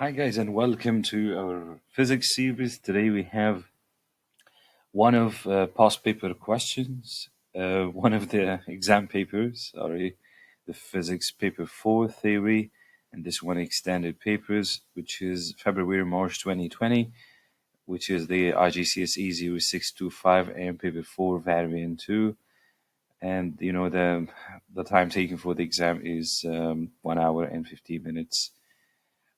Hi guys and welcome to our physics series. Today we have one of past paper questions, one of the exam papers, the physics paper 4 theory, and this one extended papers, which is February-March 2020, which is the IGCSE 0625 and paper 4 variant 2. And the time taken for the exam is 1 hour and 15 minutes.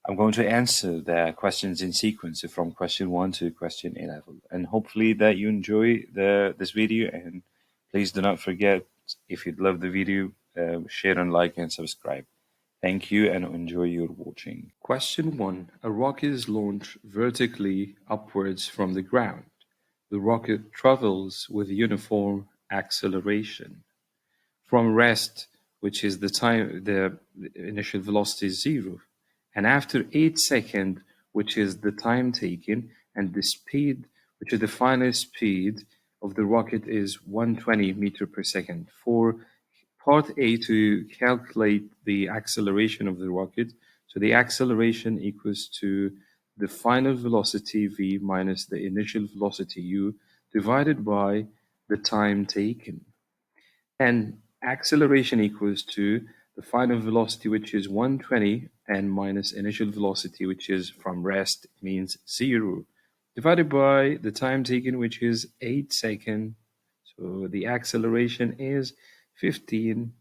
I'm going to answer the questions in sequence from question 1 to question 11, and hopefully that you enjoy this video. And please do not forget, if you love the video, share and like and subscribe. Thank you and enjoy your watching. Question 1. A rocket is launched vertically upwards from the ground. The rocket travels with uniform acceleration. From rest, which is the initial velocity is 0. And after 8 seconds, which is the time taken, and the speed, which is the final speed of the rocket, is 120 meters per second. For part A, to calculate the acceleration of the rocket, so the acceleration equals to the final velocity v minus the initial velocity u divided by the time taken. And acceleration equals to the final velocity, which is 120, and minus initial velocity, which is from rest, means 0, divided by the time taken, which is 8 seconds. So the acceleration is 15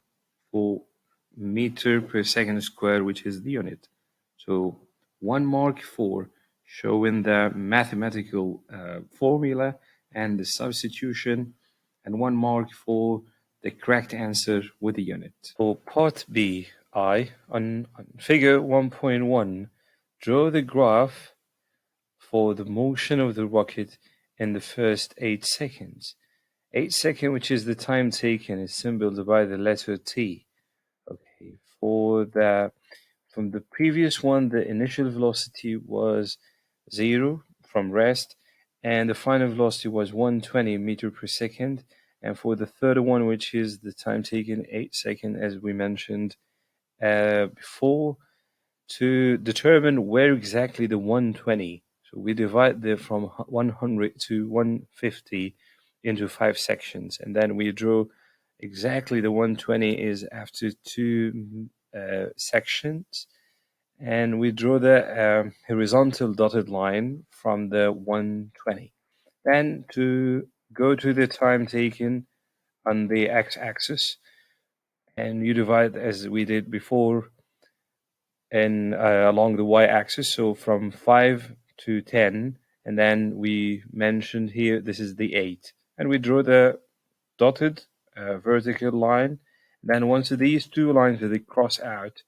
meter per second square, which is the unit. So 1 mark for showing the mathematical formula and the substitution, and 1 mark for the correct answer with the unit. For part B, on figure 1.1, draw the graph for the motion of the rocket in the first 8 seconds. 8 seconds, which is the time taken, is symbolized by the letter T. Okay, from the previous one, the initial velocity was 0 from rest, and the final velocity was 120 meters per second. And for the third one, which is the time taken, 8 seconds, as we mentioned before, to determine where exactly the 120. So we divide from 100 to 150 into 5 sections, and then we draw exactly the 120 is after 2 sections, and we draw the horizontal dotted line from the 120. Then to go to the time taken on the x-axis, and you divide as we did before and along the y-axis, so from 5 to 10, and then we mentioned here this is the 8, and we draw the dotted vertical line. Then once these two lines they cross out,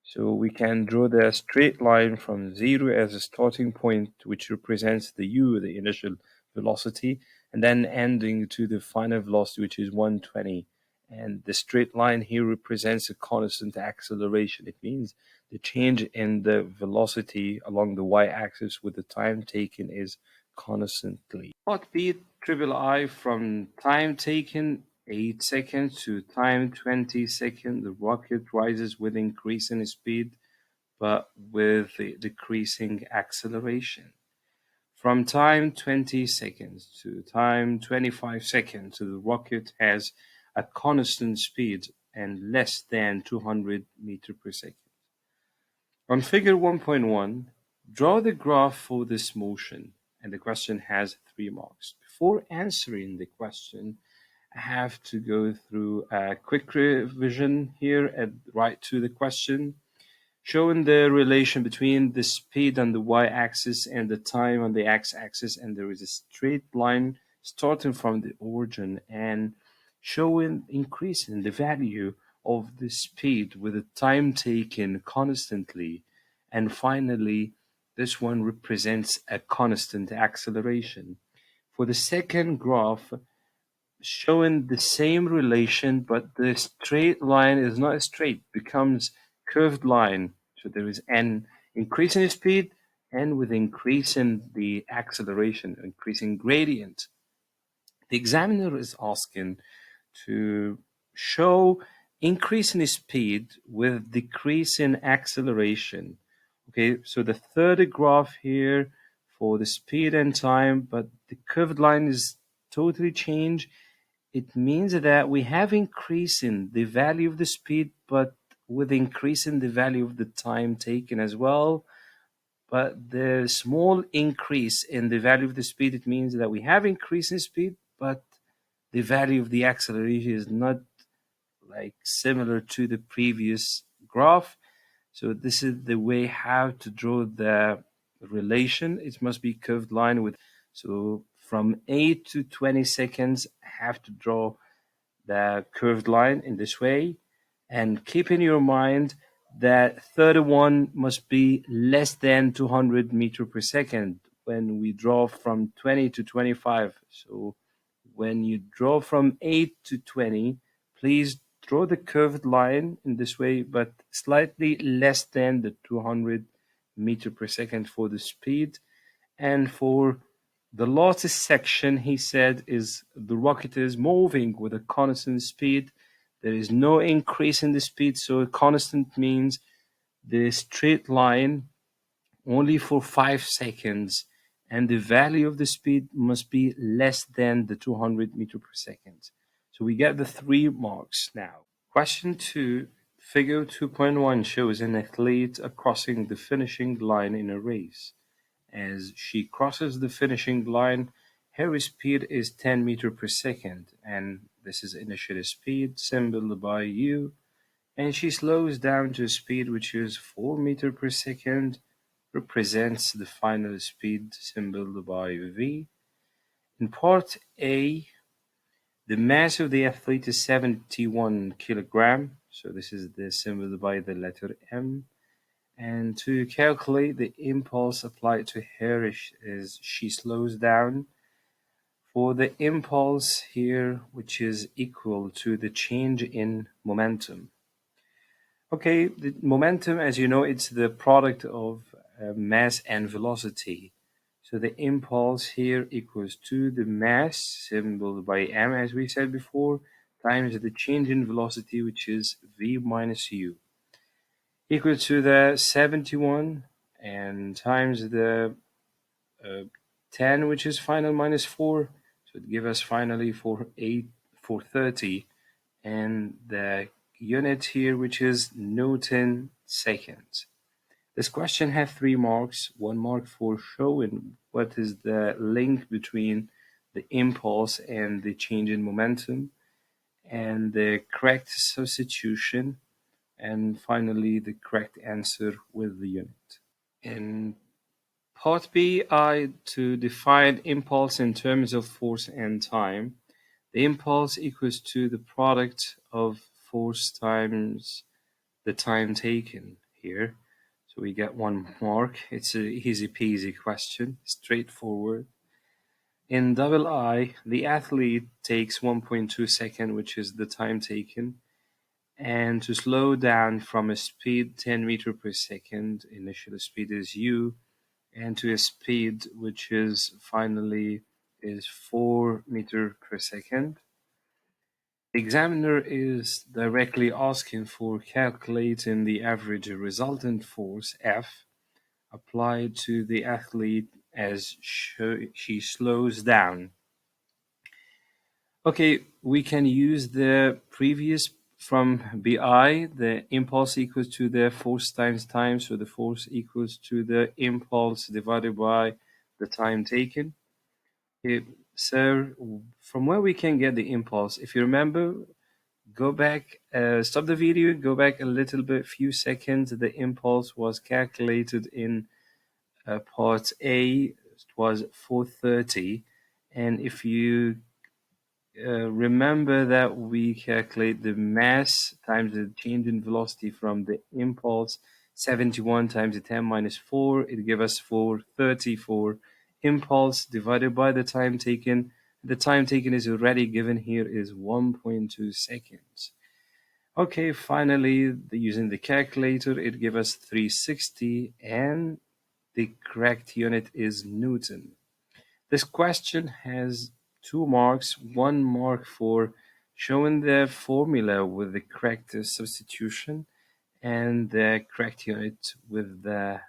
so we can draw the straight line from 0 as a starting point, which represents the u, the initial velocity, and then ending to the final velocity, which is 120. And the straight line here represents a constant acceleration. It means the change in the velocity along the y-axis with the time taken is constantly. Part B, triple I, from time taken 8 seconds to time 20 seconds, the rocket rises with increasing speed, but with decreasing acceleration. From time 20 seconds to time 25 seconds, the rocket has a constant speed and less than 200 meters per second. On figure 1.1, draw the graph for this motion, and the question has 3 marks. Before answering the question, I have to go through a quick revision here and right to the question, showing the relation between the speed on the y-axis and the time on the x-axis, and there is a straight line starting from the origin and showing increasing the value of the speed with the time taken constantly, and finally this one represents a constant acceleration. For the second graph, showing the same relation, but the straight line is not straight, becomes curved line. So there is an increase in speed, and with increasing the acceleration, increasing gradient. The examiner is asking to show increase in speed with decrease in acceleration. Okay, so the third graph here for the speed and time, but the curved line is totally changed. It means that we have increasing the value of the speed, but with increasing the value of the time taken as well. But the small increase in the value of the speed, it means that we have increasing speed, but the value of the acceleration is not like similar to the previous graph. So this is the way how to draw the relation. It must be curved line with, so from 8 to 20 seconds, I have to draw the curved line in this way. And keep in your mind that 31 must be less than 200 meter per second when we draw from 20 to 25. So when you draw from 8 to 20, please draw the curved line in this way, but slightly less than the 200 meter per second for the speed. And for the last section, he said, is the rocket is moving with a constant speed. There is no increase in the speed, so constant means the straight line only for 5 seconds, and the value of the speed must be less than the 200 meter per second. So we get the 3 marks now. Question 2. Figure 2.1 shows an athlete crossing the finishing line in a race. As she crosses the finishing line, her speed is 10 meter per second, and this is initial speed, symbolized by U, and she slows down to a speed which is 4 meter per second, represents the final speed, symbolized by V. In part A, the mass of the athlete is 71 kilogram, so this is the symbol by the letter M. And to calculate the impulse applied to her as she slows down, for the impulse here, which is equal to the change in momentum. Okay, the momentum, as you know, it's the product of mass and velocity. So the impulse here equals to the mass, symbolized by m, as we said before, times the change in velocity, which is v minus u, equal to the 71 and times the 10, which is final minus 4. So it gives us finally for 30, and the unit here, which is Newton seconds. This question has 3 marks. 1 mark for showing what is the link between the impulse and the change in momentum, and the correct substitution, and finally the correct answer with the unit. In part B, to define impulse in terms of force and time. The impulse equals to the product of force times the time taken here. So we get 1 mark. It's an easy peasy question, straightforward. In double I, the athlete takes 1.2 seconds, which is the time taken. And to slow down from a speed 10 meter per second, initial speed is u, and to a speed which is finally is 4 meter per second. The examiner is directly asking for calculating the average resultant force F applied to the athlete as she slows down. Okay, we can use the previous from BI, the impulse equals to the force times time, so the force equals to the impulse divided by the time taken. Okay, so from where we can get the impulse, if you remember, go back, stop the video, go back a little bit, few seconds. The impulse was calculated in part A, it was 430. And if you remember that we calculate the mass times the change in velocity from the impulse, 71 times the 10 minus 4, it gives us 430 for impulse divided by the time taken. The time taken is already given here is 1.2 seconds. Okay, finally, using the calculator, it gives us 360, and the correct unit is Newton. This question has 2 marks, 1 mark for showing the formula with the correct substitution, and the correct unit with the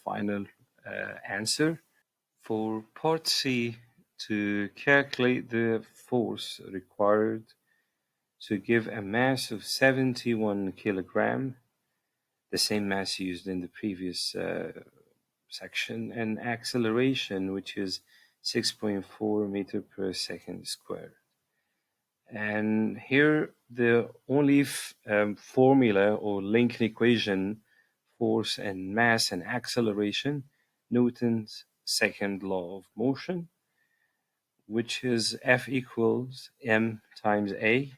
final answer. For part C, to calculate the force required to give a mass of 71 kilogram, the same mass used in the previous section, and acceleration, which is 6.4 meter per second squared. And here the only formula or linked equation, force and mass and acceleration, Newton's second law of motion, which is F equals m times a.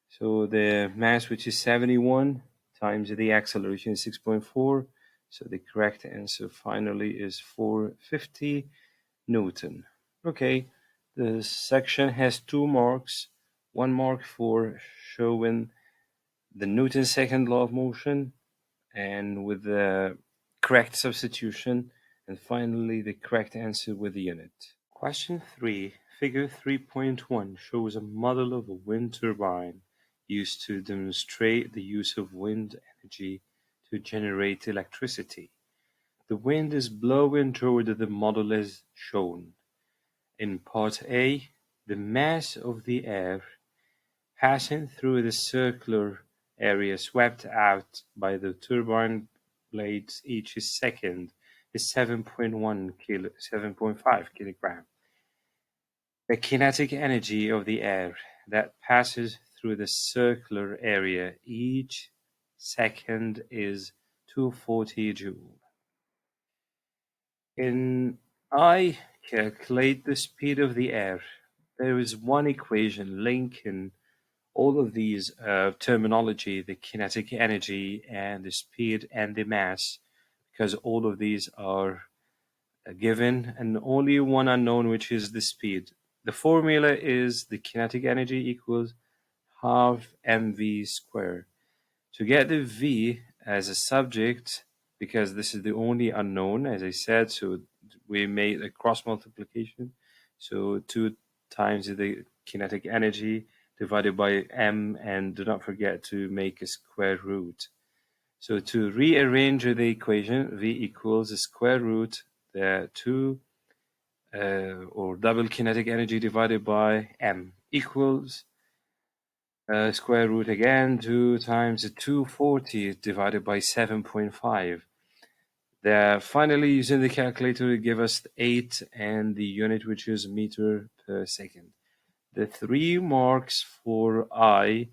So the mass, which is 71, times the acceleration is 6.4. So the correct answer finally is 450 Newton. Okay, the section has 2 marks. 1 mark for showing the Newton's second law of motion and with the correct substitution, and finally the correct answer with the unit. Question 3, figure 3.1 shows a model of a wind turbine used to demonstrate the use of wind energy to generate electricity. The wind is blowing toward the model as shown. In part A, the mass of the air passing through the circular area swept out by the turbine blades each second is 7.5 kilogram. The kinetic energy of the air that passes through the circular area each second is 240 joule. In I calculate the speed of the air, there is one equation linking all of these terminology, the kinetic energy and the speed and the mass, because all of these are given and only one unknown, which is the speed. The formula is the kinetic energy equals half mv squared. To get the v as a subject, because this is the only unknown, as I said, so we made a cross multiplication. So 2 times the kinetic energy divided by m, and do not forget to make a square root. So to rearrange the equation, v equals the square root the 2 or double kinetic energy divided by m equals square root again 2 times 240 divided by 7.5. Finally, using the calculator, it give us 8 and the unit, which is meter per second. The 3 marks for I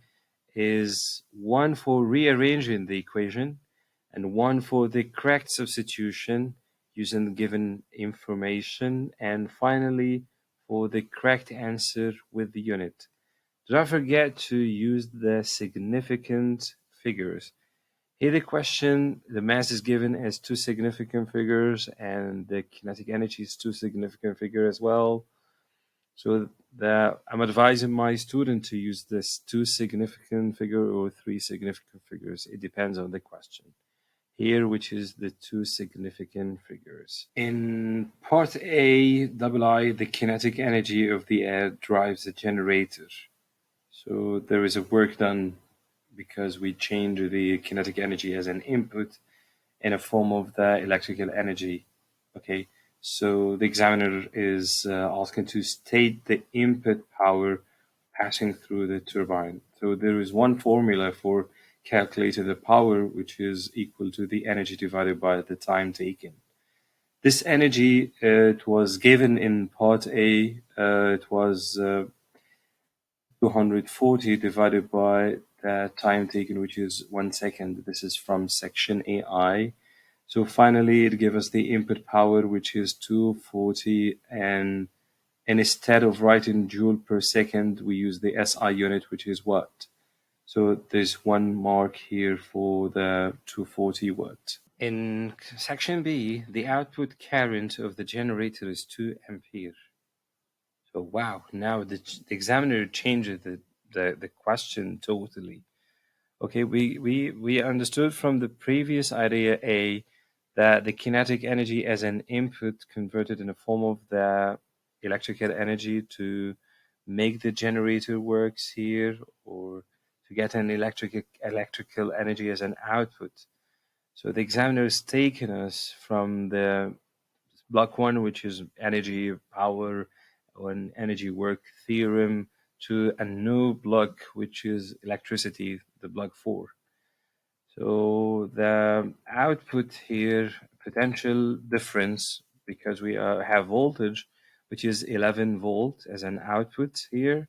is 1 for rearranging the equation and 1 for the correct substitution using the given information, and finally for the correct answer with the unit. Do not forget to use the significant figures. Here the question, the mass is given as 2 significant figures and the kinetic energy is 2 significant figures as well. So I'm advising my student to use this 2 significant figure or 3 significant figures. It depends on the question. Here, which is the 2 significant figures. In part A, I, the kinetic energy of the air drives the generator. So there is a work done because we change the kinetic energy as an input in a form of the electrical energy. Okay, so the examiner is asking to state the input power passing through the turbine. So there is one formula for calculating the power, which is equal to the energy divided by the time taken. This energy, it was given in part A, it was 240 divided by the time taken, which is 1 second. This is from section AI. So finally, it gives us the input power, which is 240, and instead of writing joule per second, we use the SI unit, which is watt. So there's 1 mark here for the 240 watt. In section B, the output current of the generator is 2 ampere. So wow, now the examiner changes the question totally. Okay, we understood from the previous idea A that the kinetic energy as an input converted in the form of the electrical energy to make the generator works here, or to get an electrical energy as an output. So the examiner is taking us from the block one, which is energy, power, or an energy work theorem, to a new block, which is electricity, the block four. So the output here, potential difference, because we have voltage, which is 11 volt as an output here.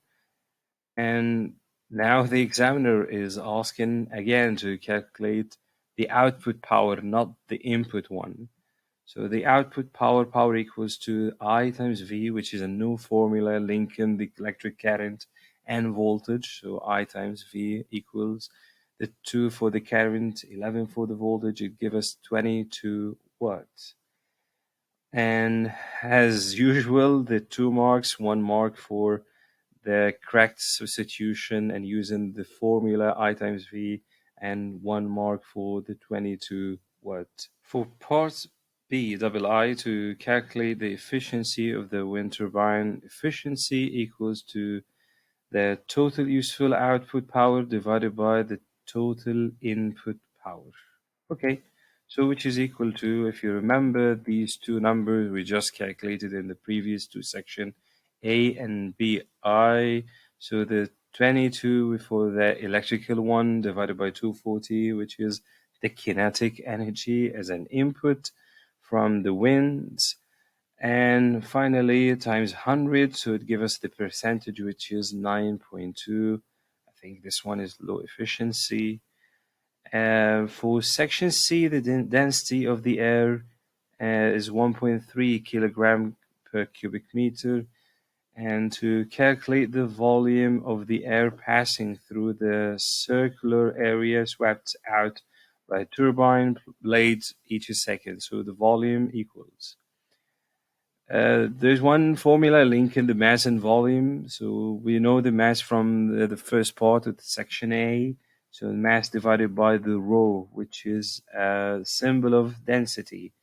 And now the examiner is asking again to calculate the output power, not the input one. So the output power equals to I times V, which is a new formula linking the electric current and voltage. So I times V equals the 2 for the current, 11 for the voltage. It gives us 22 watts. And as usual, the 2 marks, 1 mark for the correct substitution and using the formula I times V, and 1 mark for the 22 watt. For part B, double I, to calculate the efficiency of the wind turbine, efficiency equals to the total useful output power divided by the total input power. Okay, so which is equal to, if you remember these two numbers we just calculated in the previous two section, A and BI. So the 22 for the electrical one divided by 240, which is the kinetic energy as an input from the winds. And finally times 100, so it gives us the percentage, which is 9.2. I think this one is low efficiency. For section C, the density of the air is 1.3 kilogram per cubic meter. And to calculate the volume of the air passing through the circular area swept out by turbine blades each second, so the volume equals. There's one formula linking the mass and volume. So we know the mass from the first part of the section A. So the mass divided by the rho, which is a symbol of density.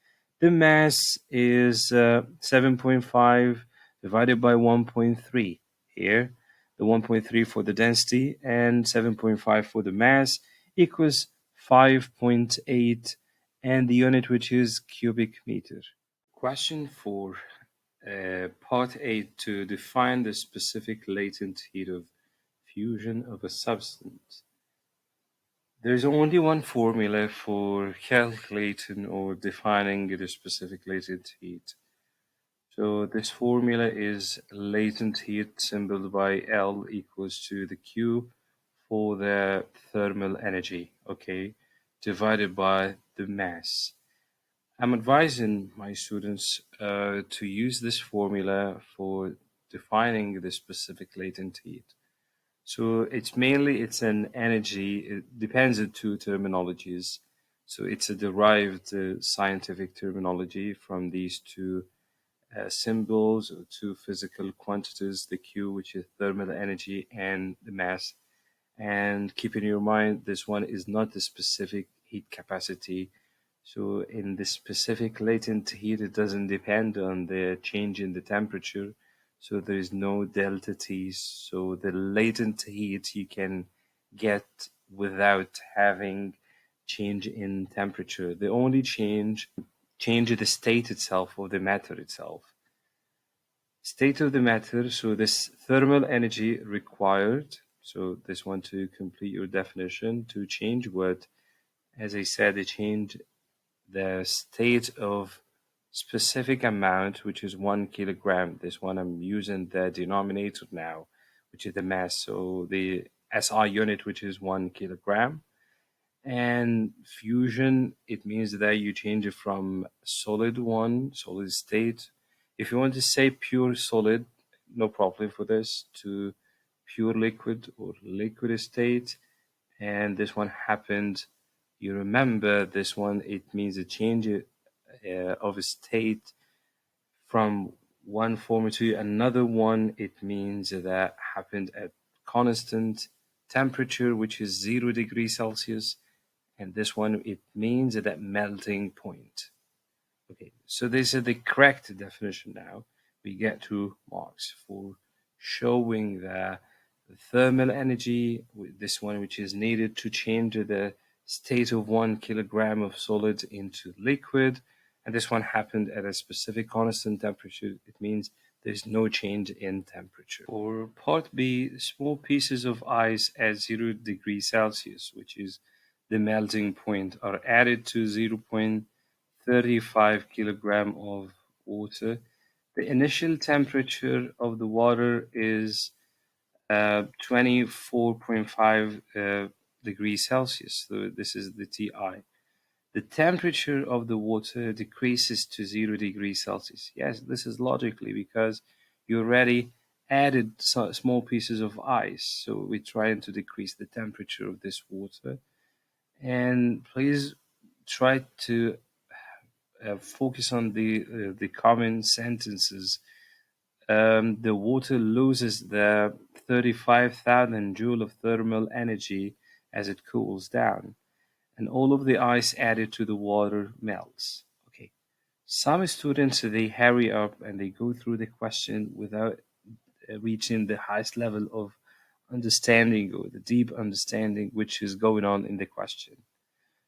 The mass is 7.5 divided by 1.3 here. The 1.3 for the density and 7.5 for the mass equals 5.8, and the unit, which is cubic meter. Question 4. Part 8, to define the specific latent heat of fusion of a substance. There's only one formula for calculating or defining the specific latent heat. So this formula is latent heat symbolized by L equals to the Q for the thermal energy, okay, divided by the mass. I'm advising my students to use this formula for defining the specific latent heat. So it's an energy. It depends on two terminologies. So it's a derived scientific terminology from these two symbols or two physical quantities: the Q, which is thermal energy, and the mass. And keep in your mind, this one is not the specific heat capacity. So in the specific latent heat, it doesn't depend on the change in the temperature. So there is no delta T. So the latent heat you can get without having change in temperature. The only change the state itself of the matter itself. State of the matter, so this thermal energy required, so this one to complete your definition, to change what, as I said, they change the state of specific amount, which is 1 kilogram. This one I'm using the denominator now, which is the mass. So the SI unit, which is 1 kilogram. And fusion, it means that you change it from solid state. If you want to say pure solid, no problem for this, to pure liquid or liquid state. And this one happened, you remember this one, it means a change of a state from one form to another one. It means that happened at constant temperature, which is 0 degrees Celsius. And this one, it means that melting point. Okay, so this is the correct definition now. We get 2 marks for showing the thermal energy, this one which is needed to change the state of 1 kilogram of solid into liquid. And this one happened at a specific constant temperature. It means there's no change in temperature. For part B, small pieces of ice at 0 degrees Celsius, which is the melting point, are added to 0.35 kilogram of water. The initial temperature of the water is 24.5 degrees Celsius. So this is the TI. The temperature of the water decreases to 0 degrees Celsius. Yes, this is logically because you already added small pieces of ice. So we're trying to decrease the temperature of this water. And please try to focus on the common sentences. The water loses the 35,000 joule of thermal energy as it cools down, and all of the ice added to the water melts. Okay. Some students, they hurry up and they go through the question without reaching the highest level of understanding or the deep understanding which is going on in the question.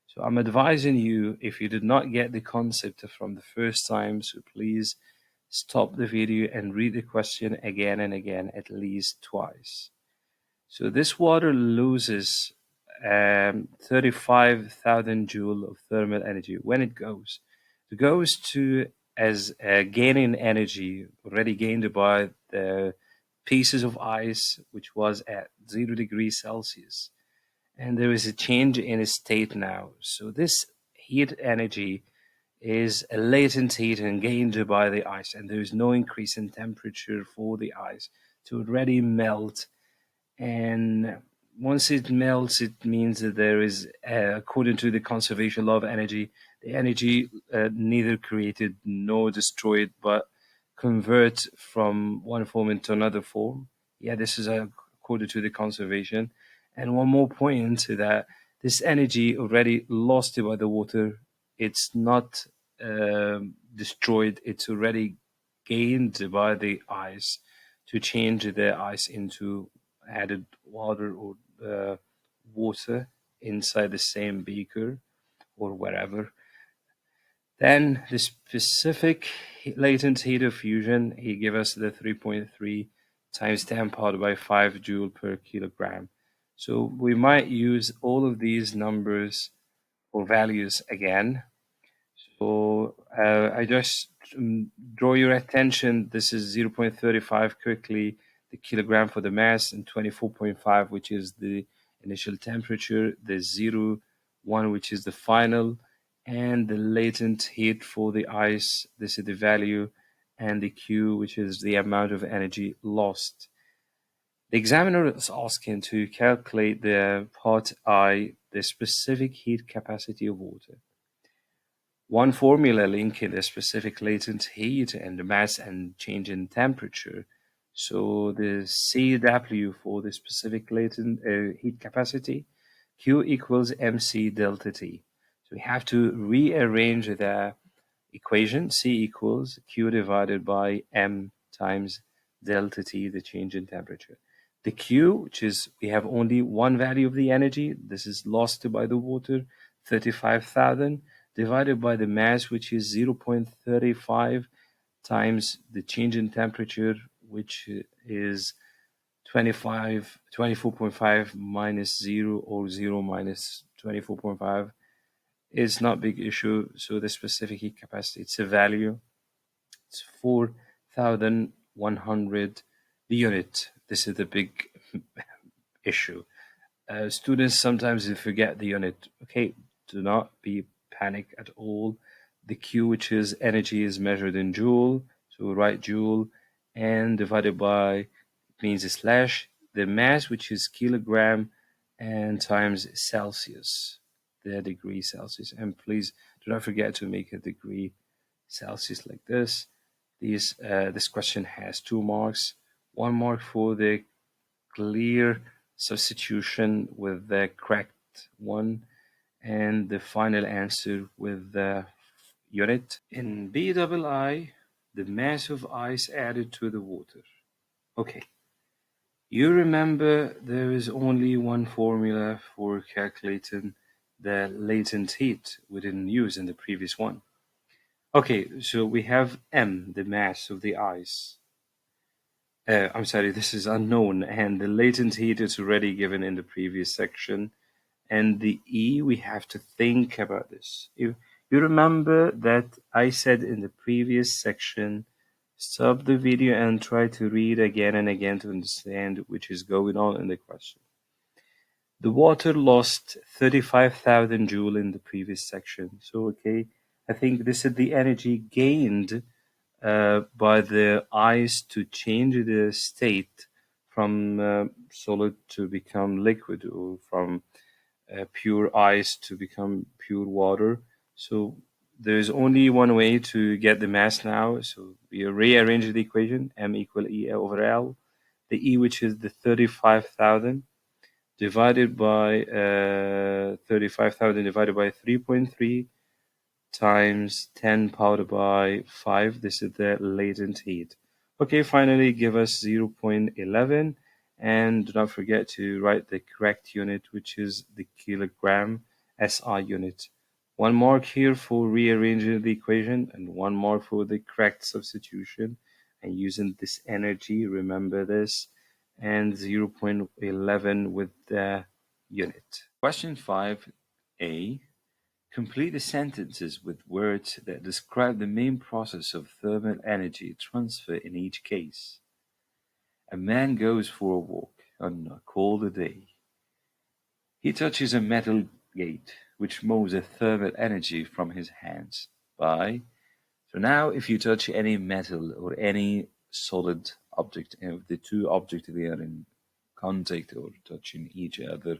So I'm advising you, if you did not get the concept from the first time, so please stop the video and read the question again and again, at least twice. So this water loses 35,000 joule of thermal energy when it goes. It goes to as gaining energy already gained by the pieces of ice, which was at 0 degrees Celsius. And there is a change in its state now. So this heat energy is a latent heat and gained by the ice, and there is no increase in temperature for the ice to already melt. And once it melts, it means that there is, according to the conservation law of energy, the energy neither created nor destroyed, but convert from one form into another form. Yeah, this is according to the conservation. And one more point that this energy already lost by the water, it's not destroyed, it's already gained by the ice to change the ice into added water or water inside the same beaker or wherever. Then the specific latent heat of fusion, he gave us the 3.3 times 10 powered by 5 joule per kilogram. So we might use all of these numbers or values again. So I just draw your attention. This is 0.35 quickly, the kilogram for the mass, and 24.5, which is the initial temperature, the 0.1, which is the final, and the latent heat for the ice. This is the value, and the Q, which is the amount of energy lost. The examiner is asking to calculate the part I, the specific heat capacity of water. One formula linking the specific latent heat and the mass and change in temperature. So the CW for the specific latent heat capacity, Q equals mc delta T. So we have to rearrange the equation. C equals Q divided by M times delta T, the change in temperature. The Q, which is, we have only one value of the energy. This is lost by the water, 35,000, divided by the mass, which is 0.35 times the change in temperature, which is 24.5 minus 0, or 0 minus 24.5 is not big issue. So the specific heat capacity, it's a value. It's 4,100 the unit. This is the big issue. Students sometimes they forget the unit. Okay, do not be panic at all. The Q, which is energy, is measured in joule. So we write joule and divided by, means a slash, the mass, which is kilogram, and times Celsius, the degree Celsius. And please do not forget to make a degree Celsius like this. This question has 2 marks. 1 mark for the clear substitution with the correct one, and the final answer with the unit. In BII, the mass of ice added to the water. Okay, you remember there is only one formula for calculating the latent heat we didn't use in the previous one. Okay, so we have M, the mass of the ice. I'm sorry, this is unknown, and the latent heat is already given in the previous section. And the E, we have to think about this. You remember that I said in the previous section, stop the video and try to read again and again to understand which is going on in the question. The water lost 35,000 joule in the previous section. So, okay, I think this is the energy gained by the ice to change the state from solid to become liquid, or from pure ice to become pure water. So there's only one way to get the mass now. So we rearrange the equation, m equal E over L. The E, which is the 35,000, divided by 35,000 divided by 3.3 times 10 powered by 5. This is the latent heat. Okay, finally give us 0.11, and do not forget to write the correct unit, which is the kilogram SI unit. 1 mark here for rearranging the equation, and 1 mark for the correct substitution and using this energy, remember this, and 0.11 with the unit. Question 5a. Complete the sentences with words that describe the main process of thermal energy transfer in each case. A man goes for a walk on a cold day. He touches a metal gate, which moves the thermal energy from his hands by. So now, if you touch any metal or any solid object, and if the two objects they are in contact or touching each other,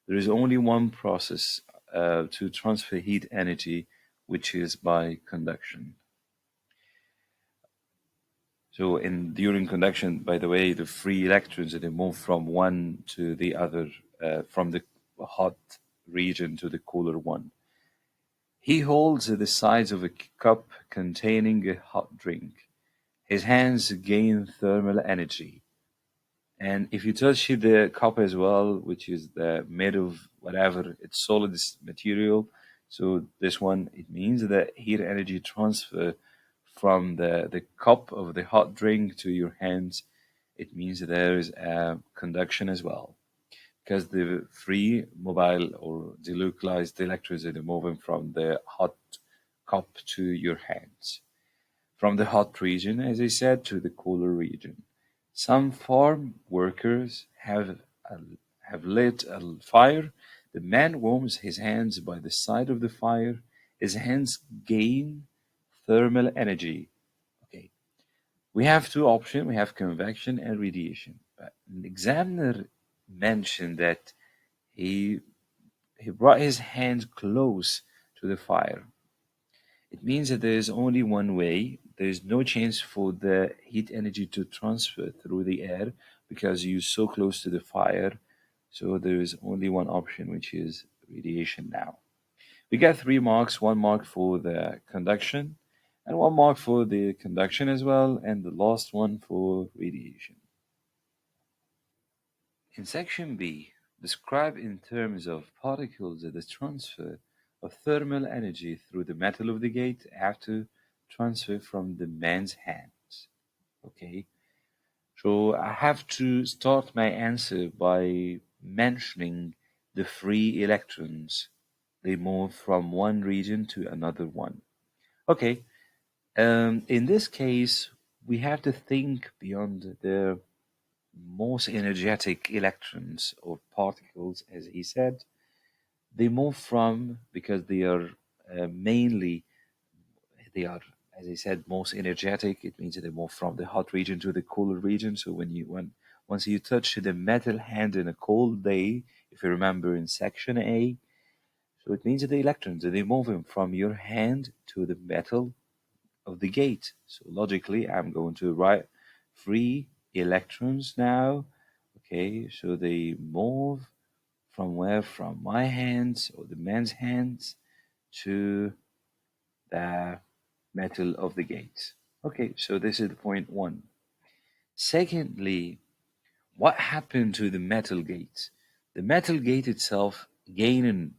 there is only one process to transfer heat energy, which is by conduction. So during conduction, by the way, the free electrons they move from one to the other, from the hot region to the cooler one. He holds the sides of a cup containing a hot drink. His hands gain thermal energy. And if you touch the cup as well, which is made of whatever, it's solid material. So this one, it means that heat energy transfer from the cup of the hot drink to your hands. It means that there is a conduction as well, because the free mobile or delocalized electrons are moving from the hot cup to your hands. From the hot region, as I said, to the cooler region. Some farm workers have lit a fire. The man warms his hands by the side of the fire. His hands gain thermal energy. Okay. We have two options. We have convection and radiation. But an examiner mentioned that he brought his hand close to the fire. It means that there is only one way. There is no chance for the heat energy to transfer through the air because you're so close to the fire. So there is only one option, which is radiation now. We got 3 marks, 1 mark for the conduction, and 1 mark for the conduction as well, and the last one for radiation. In section B, describe in terms of particles the transfer of thermal energy through the metal of the gate after transfer from the man's hands. Okay, so I have to start my answer by mentioning the free electrons. They move from one region to another one. Okay, in this case, we have to think beyond the most energetic electrons or particles, as he said. They move from, because they are mainly, they are, as I said, most energetic. It means that they move from the hot region to the cooler region. So once you touch the metal hand in a cold day, if you remember in section A, so it means that the electrons they moving from your hand to the metal of the gate. So logically, I'm going to write free electrons now. Okay, so they move from where? From my hands or the man's hands to the metal of the gate. Okay, so this is point 1. Secondly, what happened to the metal gate? The metal gate itself gained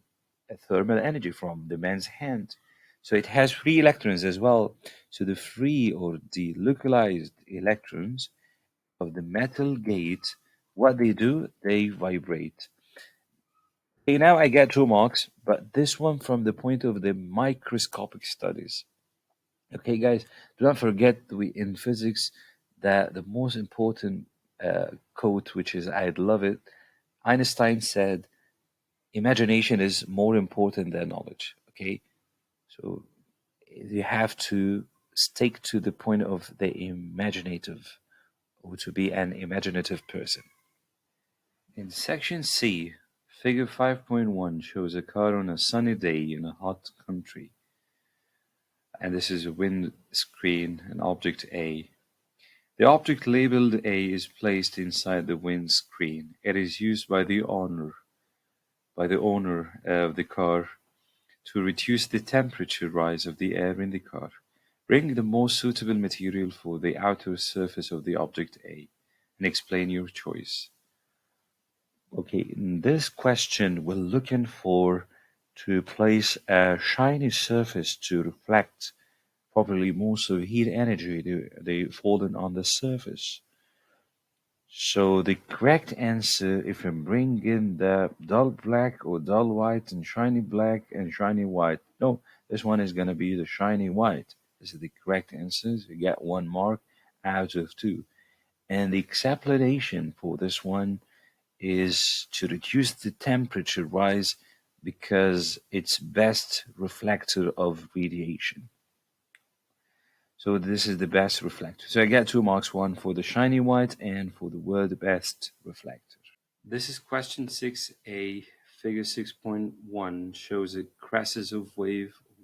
thermal energy from the man's hand. So it has free electrons as well. So the free or the localized electrons of the metal gate, what they do, they vibrate. Okay, now I get 2 marks, but this one from the point of the microscopic studies. Okay, guys, do not forget we in physics that the most important quote, which is I love it. Einstein said, "Imagination is more important than knowledge." Okay, so you have to stick to the point of the imaginative or to be an imaginative person. In section C, figure 5.1 shows a car on a sunny day in a hot country. And this is a windscreen, an object A. The object labeled A is placed inside the windscreen. It is used by the owner of the car to reduce the temperature rise of the air in the car. Bring the most suitable material for the outer surface of the object A and explain your choice. Okay, in this question, we're looking for to place a shiny surface to reflect properly most of heat energy they fallen on the surface. So the correct answer, if we bring in the dull black or dull white and shiny black and shiny white, no, this one is going to be the shiny white. This is the correct answer. So you get 1 mark out of 2. And the explanation for this one is to reduce the temperature rise because it's best reflector of radiation. So this is the best reflector. So I get 2 marks, one for the shiny white and for the word best reflector. This is question 6a, figure 6.1 shows a crassus of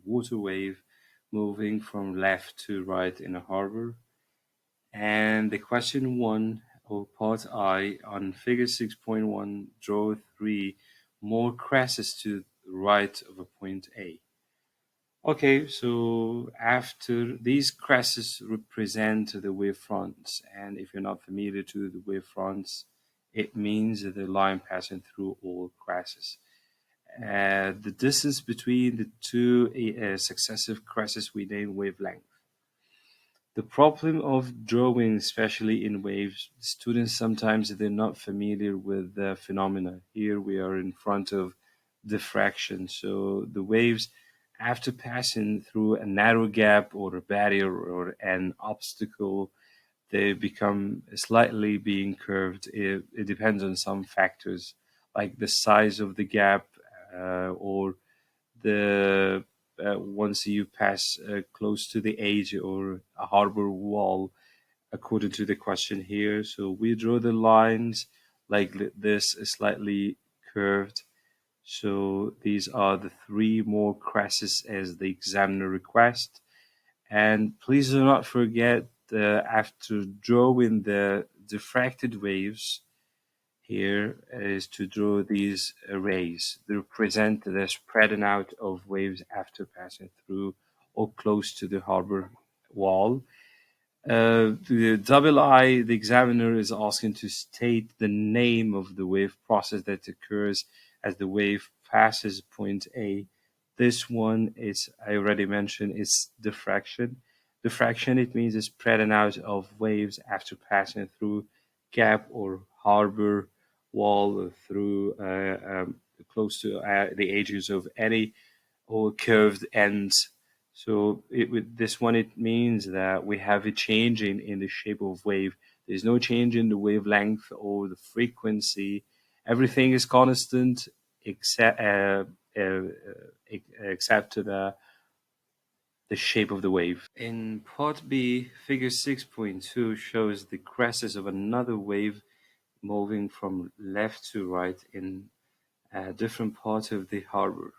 water wave moving from left to right in a harbor. And the question 1 or part I on figure 6.1, draw 3 more crassus to the right of a point A. Okay, so after these crassus represent the wavefronts, and if you're not familiar to the wavefronts, it means the line passing through all crassus. The distance between the two successive crassus we name wavelength. The problem of drawing, especially in waves, students sometimes they're not familiar with the phenomena. Here we are in front of diffraction. So the waves, after passing through a narrow gap or a barrier or an obstacle, they become slightly being curved. It depends on some factors like the size of the gap or the once you pass close to the edge or a harbor wall, according to the question here. So we draw the lines like this, slightly curved. So these are the 3 more crassus as the examiner request. And please do not forget after drawing the diffracted waves, here is to draw these rays. They represent the spreading out of waves after passing through or close to the harbor wall. The double I, the examiner is asking to state the name of the wave process that occurs as the wave passes point A. This one is, I already mentioned, is diffraction. Diffraction, it means the spreading out of waves after passing through gap or harbor wall or through close to the edges of any or curved ends. So with this one, it means that we have a change in the shape of wave. There's no change in the wavelength or the frequency. Everything is constant except except the shape of the wave. In part B, figure 6.2 shows the crassus of another wave moving from left to right in a different part of the harbor.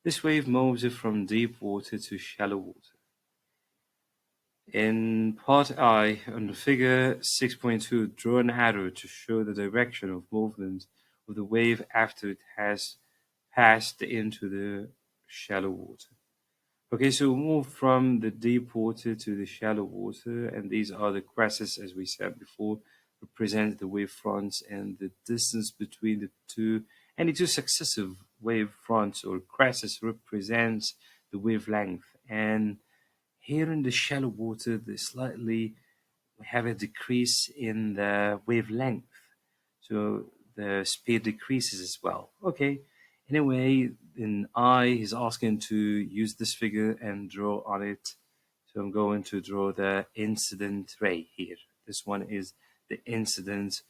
This wave moves it from deep water to shallow water. In part I, on figure 6.2, draw an arrow to show the direction of movement of the wave after it has passed into the shallow water. Okay, so we move from the deep water to the shallow water, and these are the crassus, as we said before, represent the wave fronts and the distance between the two, any two successive wave fronts or crashes represents the wavelength. And here in the shallow water, we have a decrease in the wavelength. So the speed decreases as well. Okay. Anyway, in I, he's asking to use this figure and draw on it. So I'm going to draw the incident ray here. This one is the incident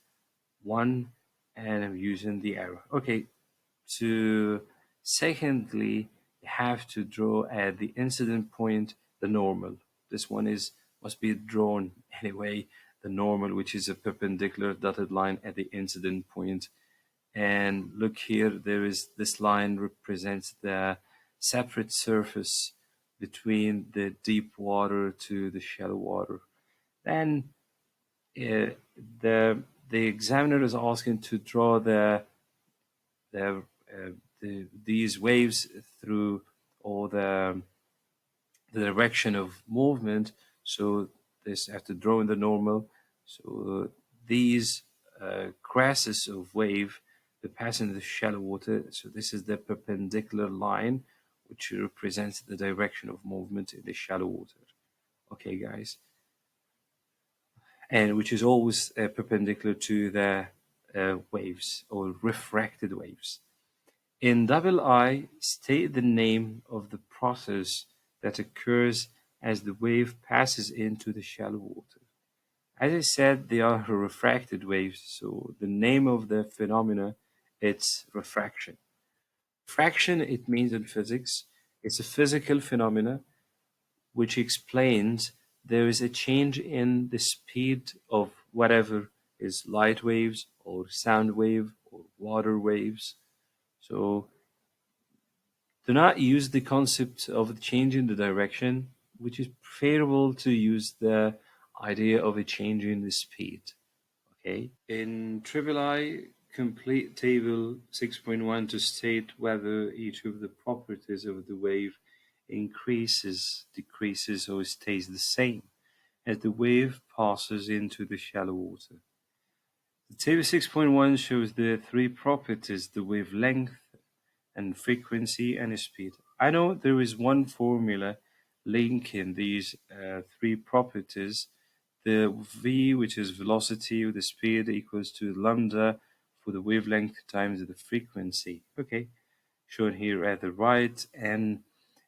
one, and I'm using the arrow. Okay. To secondly, you have to draw at the incident point the normal. This one is must be drawn anyway, the normal, which is a perpendicular dotted line at the incident point. And look here, there is this line represents the separate surface between the deep water to the shallow water. Then uh, the examiner is asking to draw the, these waves through or the direction of movement. So this have to draw in the normal. So these crashes of wave they pass into the shallow water. So this is the perpendicular line, which represents the direction of movement in the shallow water. Okay, guys, and which is always perpendicular to the waves or refracted waves. In double I, state the name of the process that occurs as the wave passes into the shallow water. As I said, they are refracted waves, so the name of the phenomena it's refraction. Refraction, it means in physics, it's a physical phenomena which explains there is a change in the speed of whatever is light waves or sound wave or water waves. So do not use the concept of changing the direction, which is preferable to use the idea of a change in the speed. Okay. In triple I, complete table 6.1 to state whether each of the properties of the wave increases, decreases, or stays the same as the wave passes into the shallow water. The table 6.1 shows the three properties: the wavelength, and frequency and speed. I know there is one formula linking these three properties. The v, which is velocity, the speed equals to lambda for the wavelength times the frequency. Okay, shown here at the right. And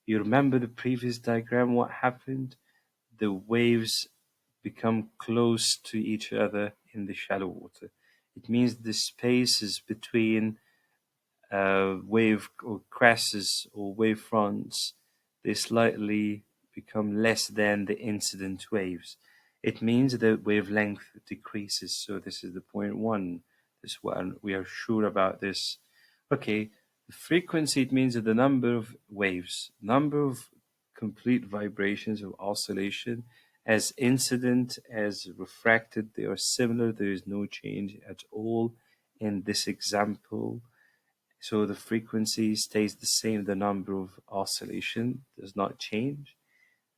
you remember the previous diagram, what happened? The waves become close to each other in the shallow water. It means the spaces between wave or crashes or wave fronts, they slightly become less than the incident waves. It means the wavelength decreases. So this is the point one. This one, we are sure about this. Okay, the frequency, it means that the number of waves, number of complete vibrations or oscillation, as incident as refracted, they are similar. There is no change at all in this example. So the frequency stays the same, the number of oscillation does not change.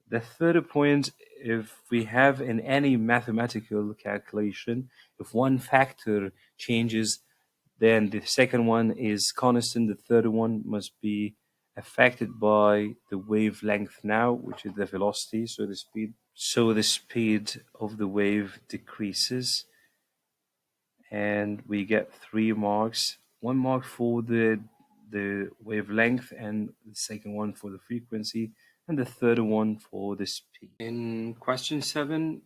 The third point, if we have in any mathematical calculation, if one factor changes, then the second one is constant, the third one must be affected by the wavelength now, which is the velocity, so the speed. So the speed of the wave decreases and we get 3 marks. 1 mark for the wavelength, and the second one for the frequency, and the third one for the speed. In question 7a,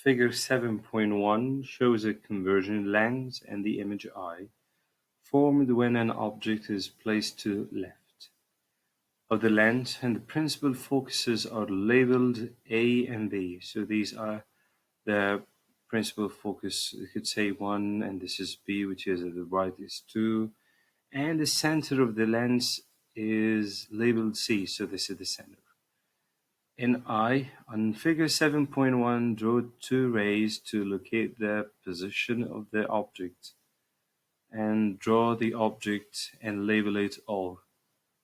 figure 7.1 shows a conversion lens and the image I formed when an object is placed to left of the lens, and the principal focuses are labeled A and B. So these are the principal focus. You could say 1, and this is B, which is at the right is 2, and the center of the lens is labeled C, so this is the center. In I, on figure 7.1, draw 2 rays to locate the position of the object, and draw the object and label it O.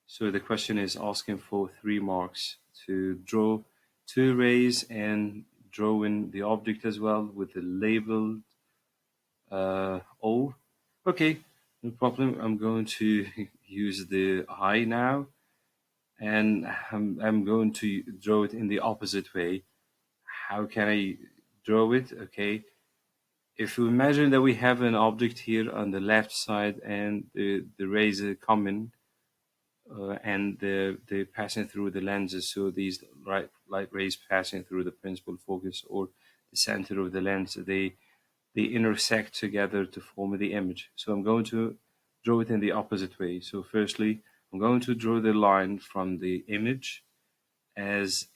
So the question is asking for 3 marks to draw 2 rays and draw in the object as well with the label O. Okay, No problem. I'm going to use the eye now, and I'm going to draw it in the opposite way. How can I draw it? Okay. If you imagine that we have an object here on the left side and the rays are coming and they're passing through the lenses, so these light rays passing through the principal focus or the center of the lens, they intersect together to form the image. So I'm going to draw it in the opposite way. So firstly, I'm going to draw the line from the image as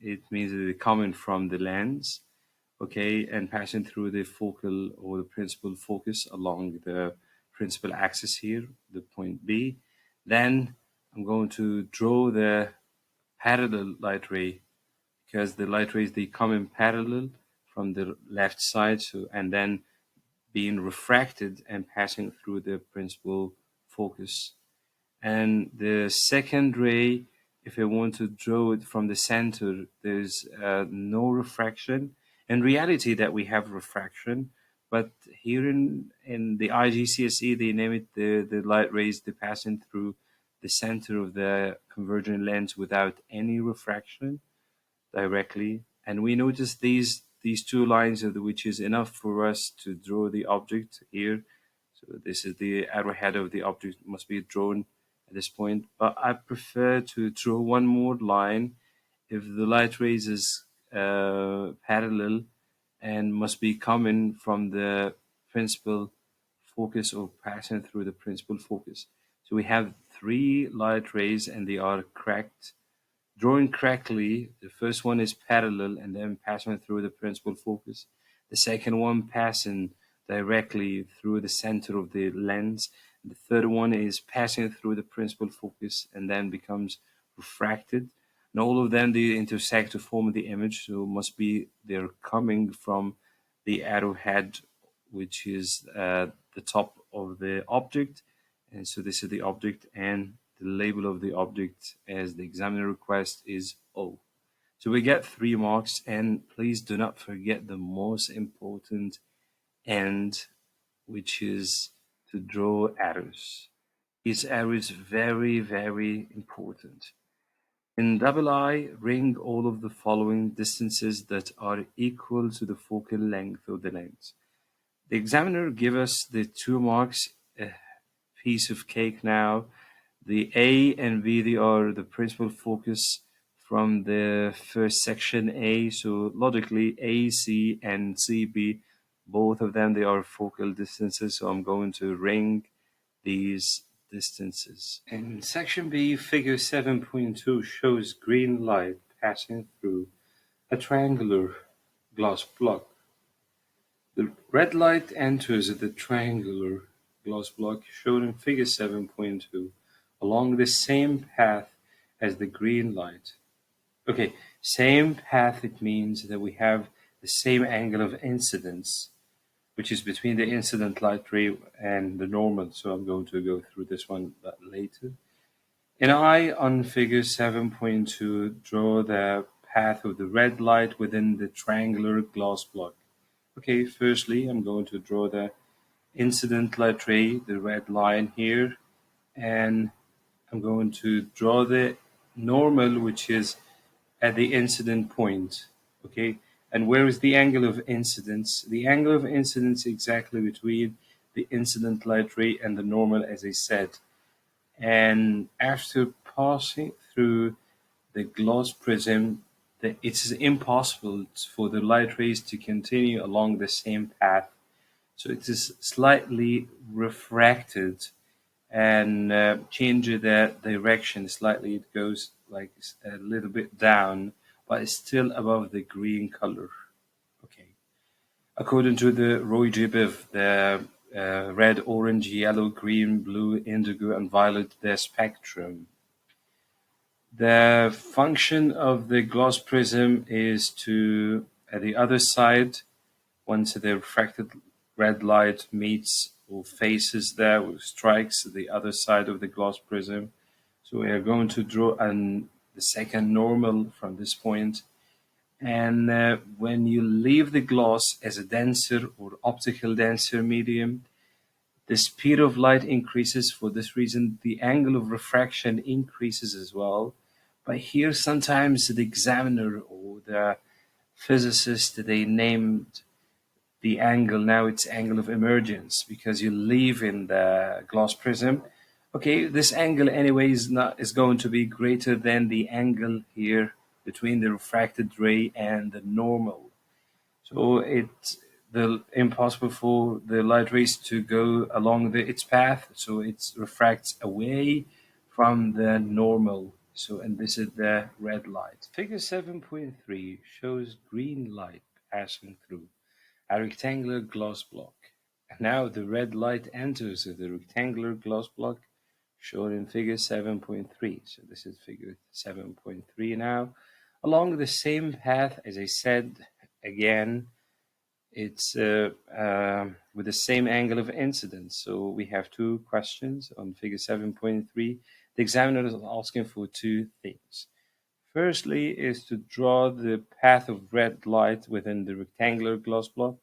it means that they're coming from the lens, okay, and passing through the focal or the principal focus along the principal axis here, the point B. Then I'm going to draw the parallel light ray because the light rays, they come in parallel from the left side, so and then being refracted and passing through the principal focus. And the second ray, if I want to draw it from the center, there's no refraction. In reality, that we have refraction, but here in the IGCSE, they name it the light rays they passing through the center of the convergent lens without any refraction directly. And we notice these two lines, which is enough for us to draw the object here. So this is the arrowhead of the object must be drawn at this point. But I prefer to draw one more line if the light rays is parallel and must be coming from the principal focus or passing through the principal focus. So we have three light rays and they are cracked. Drawing correctly, the first one is parallel and then passing through the principal focus. The second one passing directly through the center of the lens. The third one is passing through the principal focus and then becomes refracted. And all of them, they intersect to form the image, so must be they're coming from the arrowhead, which is the top of the object. And so this is the object, and the label of the object as the examiner request is O. So we get 3 marks, and please do not forget the most important end, which is to draw arrows. Each arrow is very, very important. In double I, ring all of the following distances that are equal to the focal length of the lens. The examiner give us the 2 marks, a piece of cake now. The A and B, they are the principal focus from the first section A. So logically, AC and CB, both of them, they are focal distances. So I'm going to ring these distances. In section B, figure 7.2 shows green light passing through a triangular glass block. The red light enters the triangular glass block shown in figure 7.2 along the same path as the green light. Okay, same path, it means that we have the same angle of incidence, which is between the incident light ray and the normal. So I'm going to go through this one later. In I, on figure 7.2, draw the path of the red light within the triangular glass block. Okay, firstly, I'm going to draw the incident light ray, the red line here, and I'm going to draw the normal, which is at the incident point. Okay, and where is the angle of incidence? The angle of incidence exactly between the incident light ray and the normal, as I said. And after passing through the glass prism, it's impossible for the light rays to continue along the same path. So it is slightly refracted and change the direction slightly. It goes like a little bit down, but it's still above the green color. Okay. According to the Roy G. Biv, the red, orange, yellow, green, blue, indigo, and violet, the spectrum. The function of the glass prism is to, at the other side, once the refracted red light meets or faces there, or strikes the other side of the glass prism. So we are going to draw the second normal from this point. And when you leave the glass as a denser or optical denser medium, the speed of light increases. For this reason, the angle of refraction increases as well. But here, sometimes the examiner or the physicist, they named the angle, now it's angle of emergence, because you leave in the glass prism. Okay, this angle anyway is going to be greater than the angle here between the refracted ray and the normal. So it's the impossible for the light rays to go along its path, so it refracts away from the normal. So, and this is the red light. Figure 7.3 shows green light passing through a rectangular glass block. And now the red light enters the rectangular glass block shown in figure 7.3. So this is figure 7.3 now. Along the same path, as I said, again, it's with the same angle of incidence. So we have two questions on figure 7.3. The examiner is asking for two things. Firstly is to draw the path of red light within the rectangular glass block,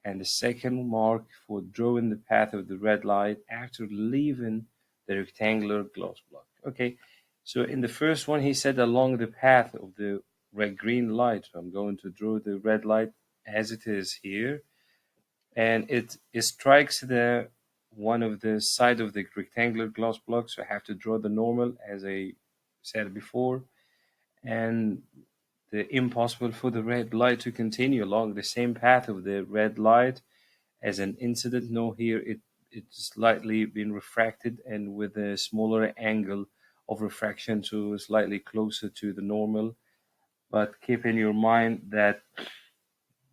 and the second mark for drawing the path of the red light after leaving the rectangular glass block. Okay, so in the first one, he said along the path of the red-green light. So I'm going to draw the red light as it is here, and it strikes the one of the side of the rectangular glass block. So I have to draw the normal, as I said before, and the impossible for the red light to continue along the same path of the red light as an incident. No, here it's slightly been refracted and with a smaller angle of refraction, so slightly closer to the normal. But keep in your mind that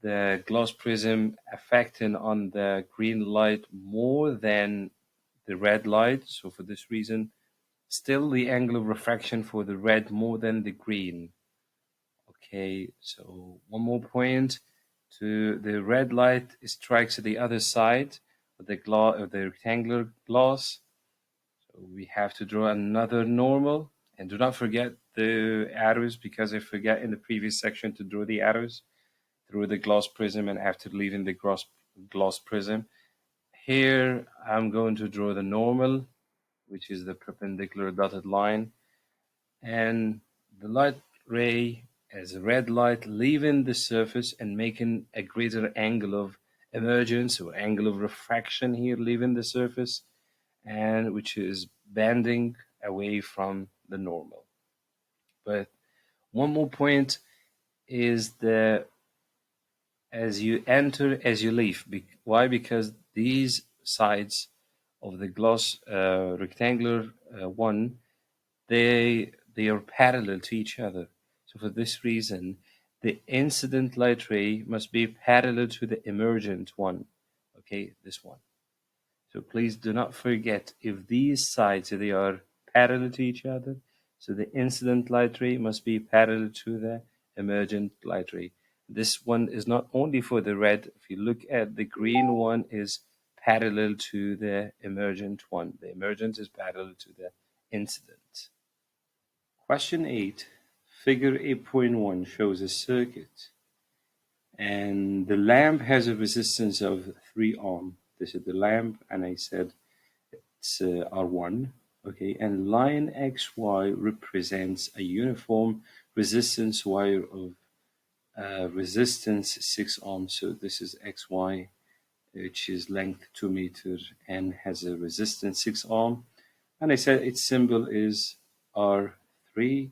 the glass prism affecting on the green light more than the red light. So for this reason, still the angle of refraction for the red more than the green. Okay, so one more point. To the red light strikes the other side of the rectangular glass. So we have to draw another normal, and do not forget the arrows, because I forgot in the previous section to draw the arrows through the glass prism and after leaving the glass prism. Here I'm going to draw the normal, which is the perpendicular dotted line, and the light ray as a red light leaving the surface and making a greater angle of emergence or angle of refraction here, leaving the surface, and which is bending away from the normal. But one more point is the as you enter, as you leave. Why? Because these sides of the glass rectangular one, they are parallel to each other. So for this reason, the incident light ray must be parallel to the emergent one. Okay, this one. So please do not forget, if these sides they are parallel to each other, so the incident light ray must be parallel to the emergent light ray. This one is not only for the red. If you look at the green one, is parallel to the emergent one. The emergent is parallel to the incident. Question 8, figure 8.1 shows a circuit, and the lamp has a resistance of 3 ohm. This is the lamp, and I said it's R1. Okay, and line XY represents a uniform resistance wire of resistance 6 ohms. So this is XY, which is length 2 meters and has a resistance 6 ohm. And I said its symbol is R3.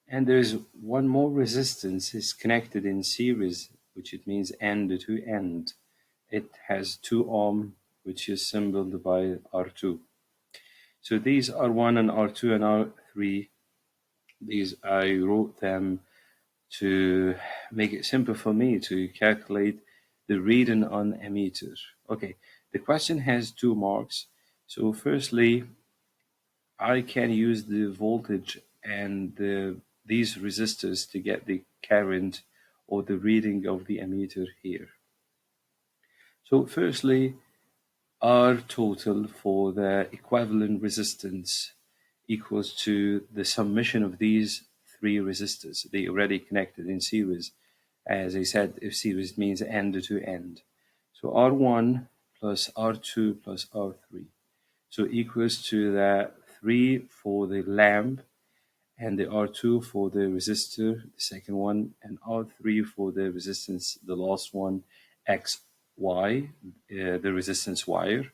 And there's one more resistance is connected in series, which it means end to end. It has 2 ohm, which is symboled by R2. So these R1 and R2 and R3, these I wrote them to make it simple for me to calculate the reading on a meter. Okay, the question has 2 marks. So firstly, I can use the voltage and these resistors to get the current or the reading of the ammeter here. So firstly, R total for the equivalent resistance equals to the summation of these 3 resistors. They already connected in series. As I said, if series means end to end. So R1 plus R2 plus R3. So equals to that 3 for the lamp and the R2 for the resistor, the second one, and R3 for the resistance, the last one, XY, the resistance wire.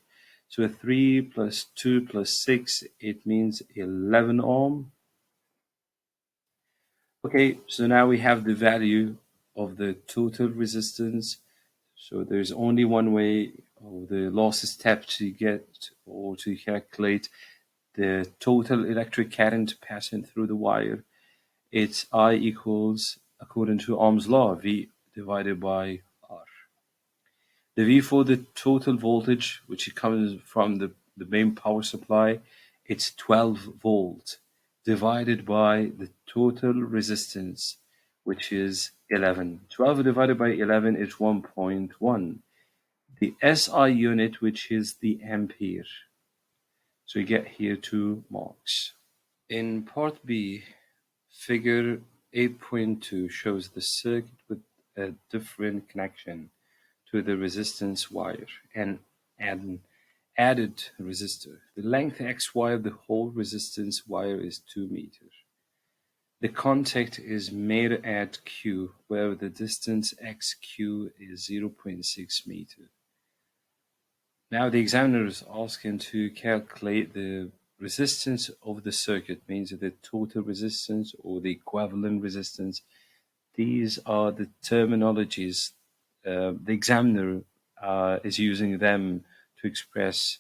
So 3 plus 2 plus 6, it means 11 ohm. Okay, so now we have the value of the total resistance. So there's only one way of the losses step to get or to calculate the total electric current passing through the wire. It's I equals, according to Ohm's law, V divided by R. The V for the total voltage, which comes from the main power supply, it's 12 volt divided by the total resistance, which is 11. 12 divided by 11 is 1.1. The SI unit, which is the ampere. So you get here 2 marks. In part B, figure 8.2 shows the circuit with a different connection to the resistance wire and an added resistor. The length XY of the whole resistance wire is 2 meters. The contact is made at Q, where the distance XQ is 0.6 meters. Now the examiner is asking to calculate the resistance of the circuit, means the total resistance or the equivalent resistance. These are the terminologies the examiner is using them to express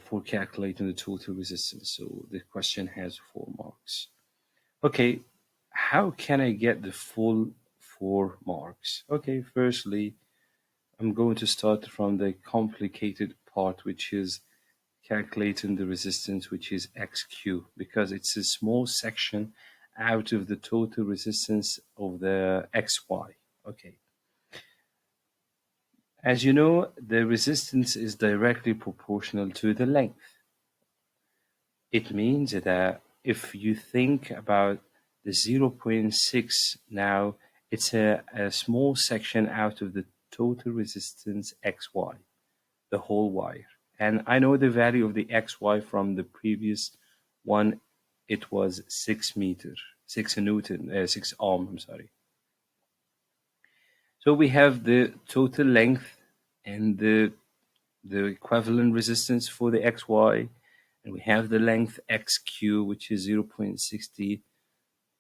for calculating the total resistance. So the question has 4 marks. Okay, how can I get the full 4 marks? Okay, firstly, I'm going to start from the complicated part, which is calculating the resistance, which is XQ, because it's a small section out of the total resistance of the XY. Okay. As you know, the resistance is directly proportional to the length. It means that if you think about the 0.6 now, it's a small section out of the total resistance XY, the whole wire. And I know the value of the XY from the previous one. It was 6 meters, 6 Newton, 6 ohm, I'm sorry. So we have the total length and the equivalent resistance for the XY, and we have the length XQ, which is 0.60,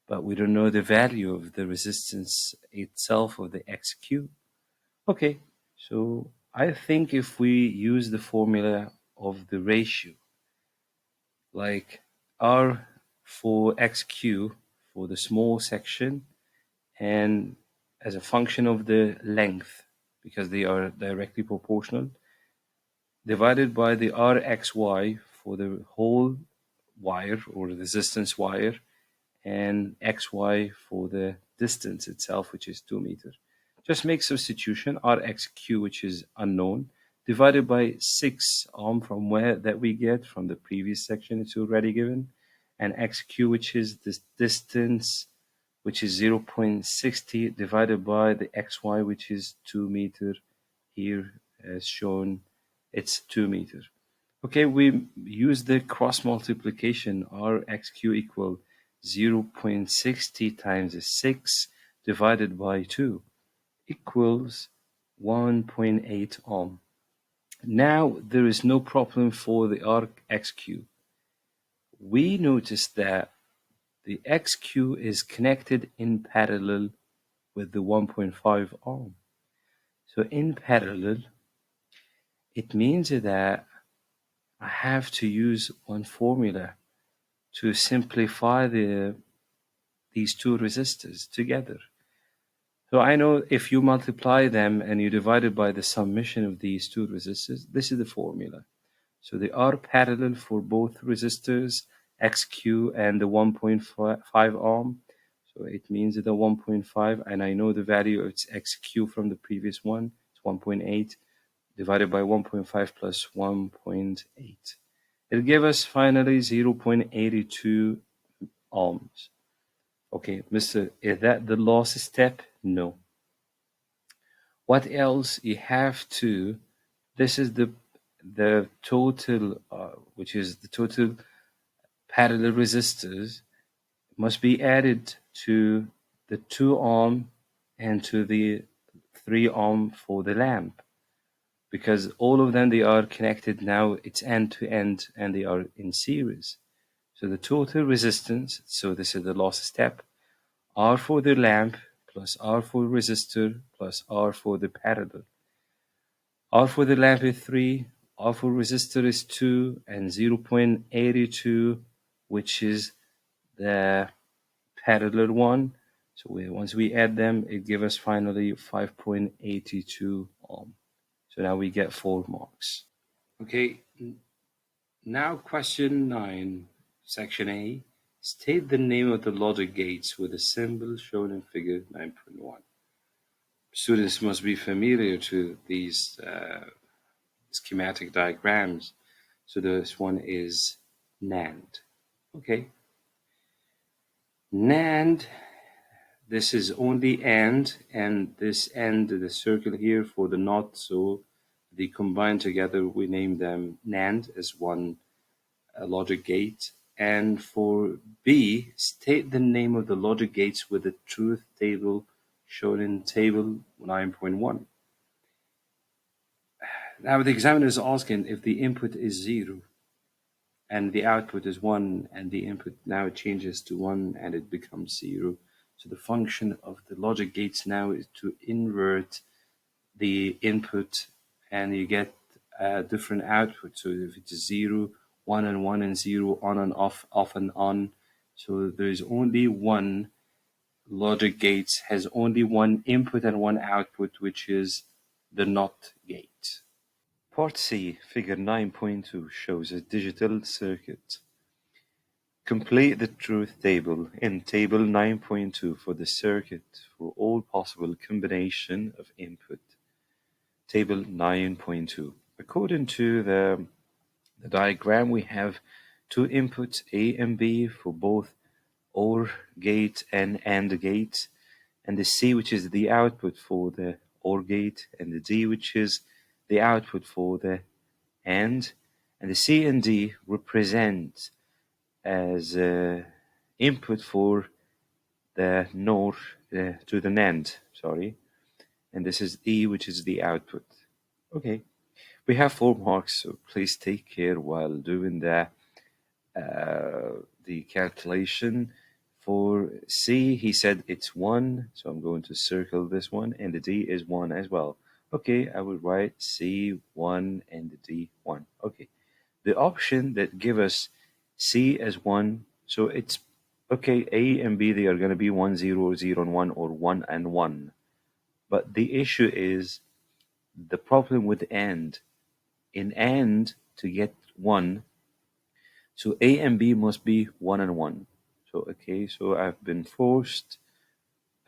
but we don't know the value of the resistance itself of the XQ. Okay, so I think if we use the formula of the ratio, like R for XQ for the small section, and as a function of the length, because they are directly proportional, divided by the RXY for the whole wire or resistance wire, and XY for the distance itself, which is 2 meters. Just make substitution, RXQ, which is unknown, divided by 6 ohm from where that we get from the previous section, it's already given, and XQ, which is this distance, which is 0.60, divided by the XY, which is 2 meters. Here, as shown, it's 2 meters. Okay, we use the cross multiplication. RXQ equal 0.60 times 6 divided by 2 equals 1.8 ohm. Now there is no problem for the RXQ. We notice that the XQ is connected in parallel with the 1.5 ohm. So in parallel, it means that I have to use one formula to simplify these two resistors together. So I know if you multiply them and you divide it by the summation of these two resistors, this is the formula. So they are parallel for both resistors, XQ and the 1.5 ohm. So it means that the 1.5, and I know the value of its XQ from the previous one, it's 1.8 divided by 1.5 plus 1.8. It'll give us finally 0.82 ohms. Okay, Mr. Is that the last step? No. What else? You have to This is the total, which is the total parallel resistors must be added to the 2 ohm and to the 3 ohm for the lamp, because all of them, they are connected now, it's end to end, and they are in series. So the total resistance, so this is the last step, R for the lamp plus R for resistor plus R for the parallel. R for the lamp is 3, R for resistor is 2, and 0.82, which is the parallel one. So once we add them, it gives us finally 5.82 ohm. So now we get 4 marks. Okay, now question 9, section A. State the name of the logic gates with the symbol shown in figure 9.1. Students must be familiar to these schematic diagrams. So this one is NAND. Okay. NAND, this is only AND, and this AND, the circle here for the NOT, so they combine together, we name them NAND as one logic gate. And for B, state the name of the logic gates with the truth table shown in table 9.1. Now the examiner is asking if the input is 0 and the output is 1, and the input now changes to 1 and it becomes 0. So the function of the logic gates now is to invert the input, and you get a different output. So if it is 0, 1 and 1 and 0, on and off, off and on. So there is only one logic gates, has only one input and one output, which is the NOT gate. Part C, figure 9.2, shows a digital circuit. Complete the truth table in table 9.2 for the circuit for all possible combination of input. Table 9.2. According to the diagram, we have two inputs, A and B, for both OR gate and AND gate, and the C, which is the output for the OR gate, and the D, which is the output for the AND. And the C and D represent as input for the NOR to the NAND, sorry, and this is E, which is the output. Okay, we have 4 marks, so please take care while doing the calculation. For C, he said it's 1, so I'm going to circle this one, and the D is 1 as well. Okay, I will write C 1 and the D 1. Okay, the option that give us C as 1, so it's okay, A and B, they are going to be 1, 0, 0 and 1, or 1 and 1. But the issue is the problem with AND. In AND, to get 1, so A and B must be 1 and 1. So, okay, so I've been forced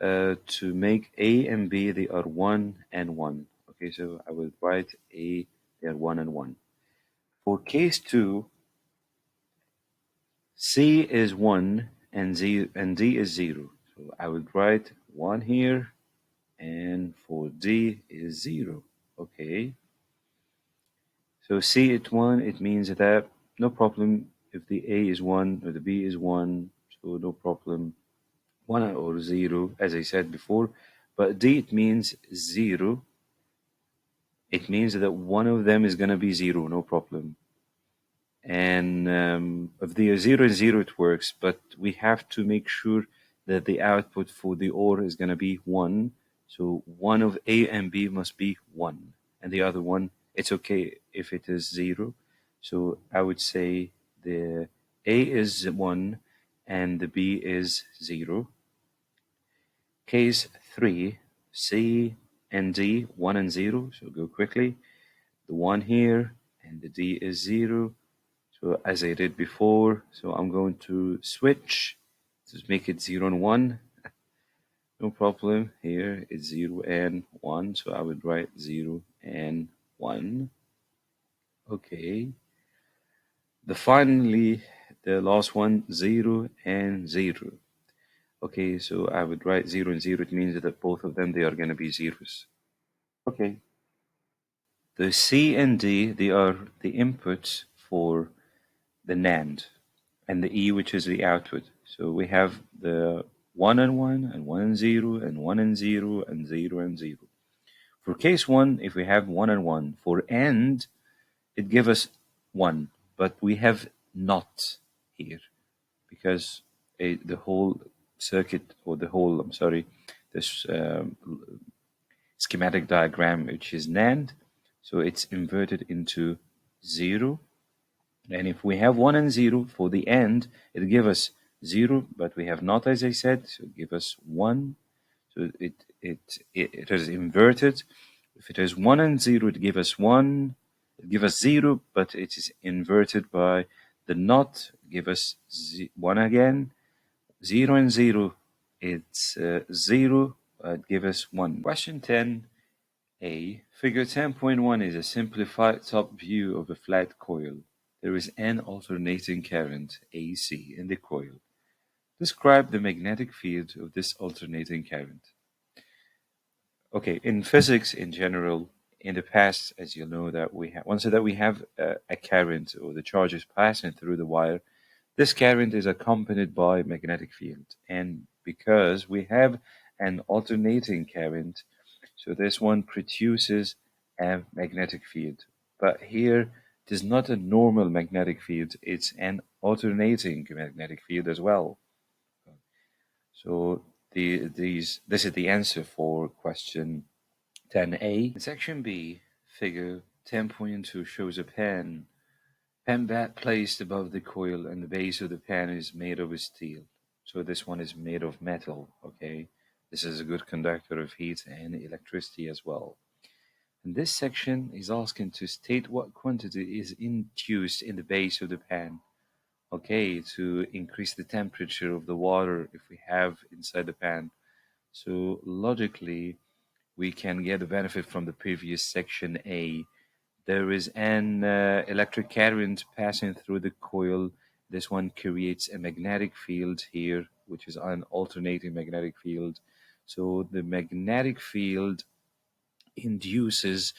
to make A and B, they are 1 and 1. Okay, so I will write A, they are 1 and 1. For case 2, C is 1 and D is 0. So I would write 1 here, and for D is 0. Okay. So C at 1, it means that no problem if the A is 1 or the B is 1, so no problem, 1 or 0, as I said before. But D, it means 0. It means that one of them is going to be 0, no problem. And if they are 0 and 0, it works, but we have to make sure that the output for the OR is going to be 1. So one of A and B must be 1, and the other one, it's okay if it is 0. So I would say the A is 1 and the B is 0. Case 3, C and D, 1 and 0. So go quickly. The 1 here and the D is 0. So as I did before, so I'm going to switch to make it 0 and 1. No problem. Here it's 0 and 1. So I would write 0 and 1. Okay. Finally, the last one, 0 and 0. Okay, so I would write 0 and 0. It means that both of them, they are going to be zeros. Okay. The C and D, they are the inputs for the NAND, and the E, which is the output. So we have the 1 and 1, and 1 and 0, and 1 and 0, and 0 and 0. For case 1, if we have 1 and 1, for AND, it gives us 1, but we have not here because the whole circuit, or the whole, I'm sorry, this schematic diagram, which is NAND, so it's inverted into 0. And if we have 1 and 0 for the AND, it gives us 0, but we have not, as I said, so it gives us 1. So it is inverted. If it is 1 and 0, it gives us 1. It gives us 0, but it is inverted by the not, give us 1 again. 0 and 0, it's 0, it gives us 1. Question 10a. Figure 10.1 is a simplified top view of a flat coil. There is an alternating current, AC, in the coil. Describe the magnetic field of this alternating current. Okay, in physics in general, in the past, as you know, that we have, once that we have a current, or the charge is passing through the wire, this current is accompanied by magnetic field. And because we have an alternating current, so this one produces a magnetic field. But here, it is not a normal magnetic field, it's an alternating magnetic field as well. So this is the answer for question 10a. In section B, figure 10.2 shows a pen bat placed above the coil, and the base of the pen is made of steel. So this one is made of metal, okay? This is a good conductor of heat and electricity as well. And this section is asking to state what quantity is induced in the base of the pan, okay, to increase the temperature of the water if we have inside the pan. So logically, we can get the benefit from the previous section A. There is an electric current passing through the coil. This one creates a magnetic field here, which is an alternating magnetic field. So the magnetic field induces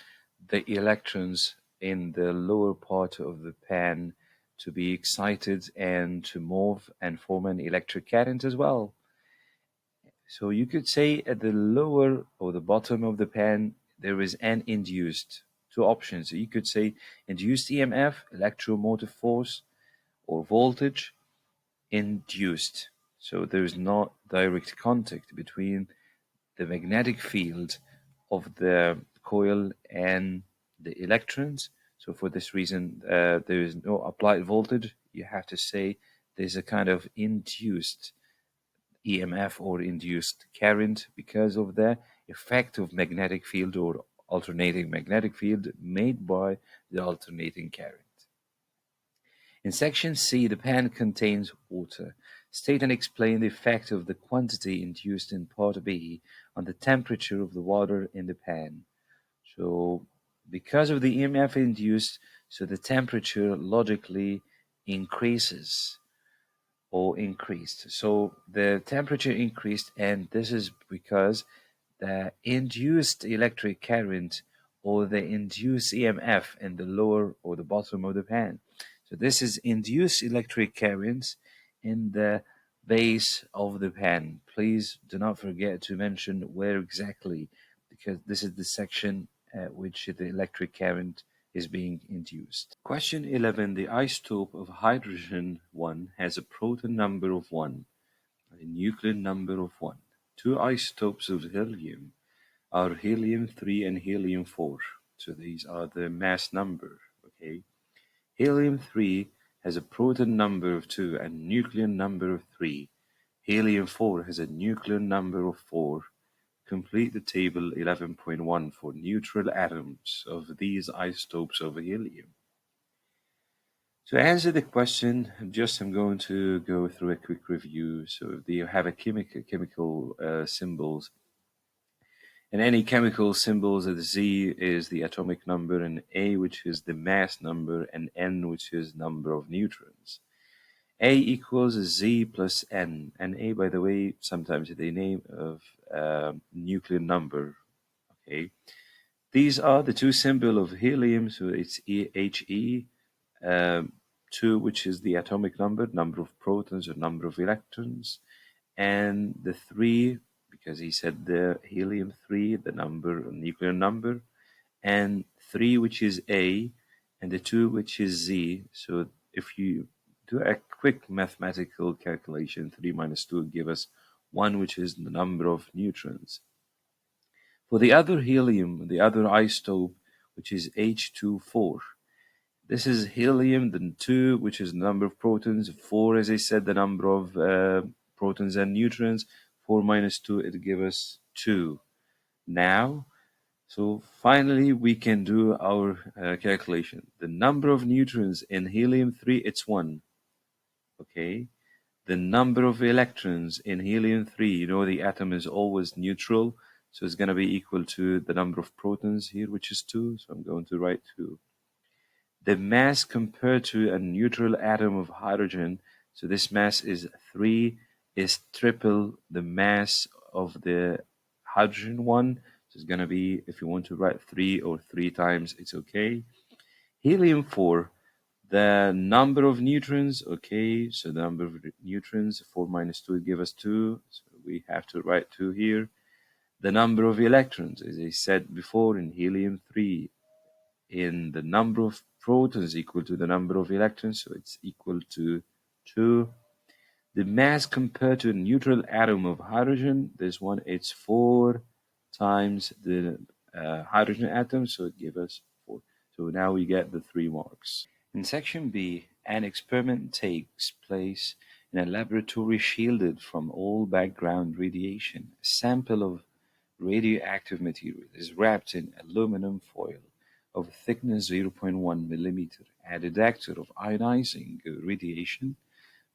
the electrons in the lower part of the pan to be excited and to move and form an electric current as well. So you could say at the lower or the bottom of the pan, there is an induced. Two options. You could say induced EMF, electromotive force, or voltage, induced. So there is not direct contact between the magnetic field of the coil and the electrons. So for this reason, there is no applied voltage. You have to say there's a kind of induced EMF or induced current because of the effect of magnetic field or alternating magnetic field made by the alternating current. In section C, the pan contains water. State and explain the effect of the quantity induced in part B on the temperature of the water in the pan. So because of the EMF induced, so the temperature logically increases or increased. So the temperature increased, and this is because the induced electric current or the induced EMF in the lower or the bottom of the pan. So this is induced electric currents in the base of the pan. Please do not forget to mention where exactly, because this is the section which the electric current is being induced. Question 11. The isotope of hydrogen 1 has a proton number of 1, a nuclear number of 1. Two isotopes of helium are helium-3 and helium-4. So these are the mass number, okay? Helium-3 has a proton number of 2 and nuclear number of 3. Helium-4 has a nuclear number of 4. Complete the table 11.1 for neutral atoms of these isotopes of helium. To answer the question, I'm going to go through a quick review. So you have a chemical symbols. In any chemical symbols, the Z is the atomic number, and A, which is the mass number, and N, which is number of neutrons. A equals Z plus N, and A, by the way, sometimes the name of nuclear number. Okay, These are the two symbols of helium. So it's He, um, 2, which is the atomic number of protons or number of electrons, and the 3, because he said the helium 3, the nuclear number, and 3, which is A, and the 2, which is Z. So if you do a quick mathematical calculation, 3 minus 2 give us 1, which is the number of neutrons. For the other helium, the other isotope, which is H24, this is helium, then 2, which is the number of protons, 4, as I said, the number of protons and neutrons. 4 minus 2, it gives us 2. Now, so finally, we can do our calculation. The number of neutrons in helium-3, it's 1. Okay. The number of electrons in helium-3, you know the atom is always neutral, so it's going to be equal to the number of protons here, which is 2. So I'm going to write 2. The mass compared to a neutral atom of hydrogen, so this mass is 3, is triple the mass of the hydrogen one. So it's going to be, if you want to write 3 or 3 times, it's okay. Helium-4, the number of neutrons, okay, so the number of neutrons, 4 minus 2 give us 2, so we have to write 2 here. The number of electrons, as I said before, in helium-3, in the number of protons equal to the number of electrons, so it's equal to 2. The mass compared to a neutral atom of hydrogen, this one, it's 4 times the hydrogen atom, so it gives us 4. So now we get the 3 marks. In section B, an experiment takes place in a laboratory shielded from all background radiation. A sample of radioactive material is wrapped in aluminum foil of thickness 0.1 millimeter. A detector of ionizing radiation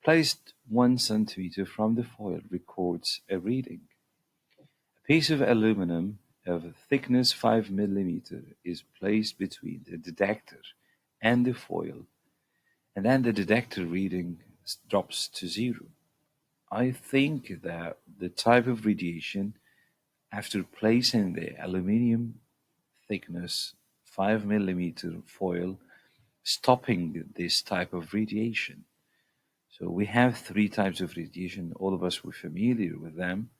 placed 1 centimeter from the foil records a reading. A piece of aluminum of thickness 5 millimeter is placed between the detector and the foil, and then the detector reading drops to 0. I think that the type of radiation after placing the aluminum thickness 5 millimeter foil stopping this type of radiation. So we have 3 types of radiation. All of us were familiar with them: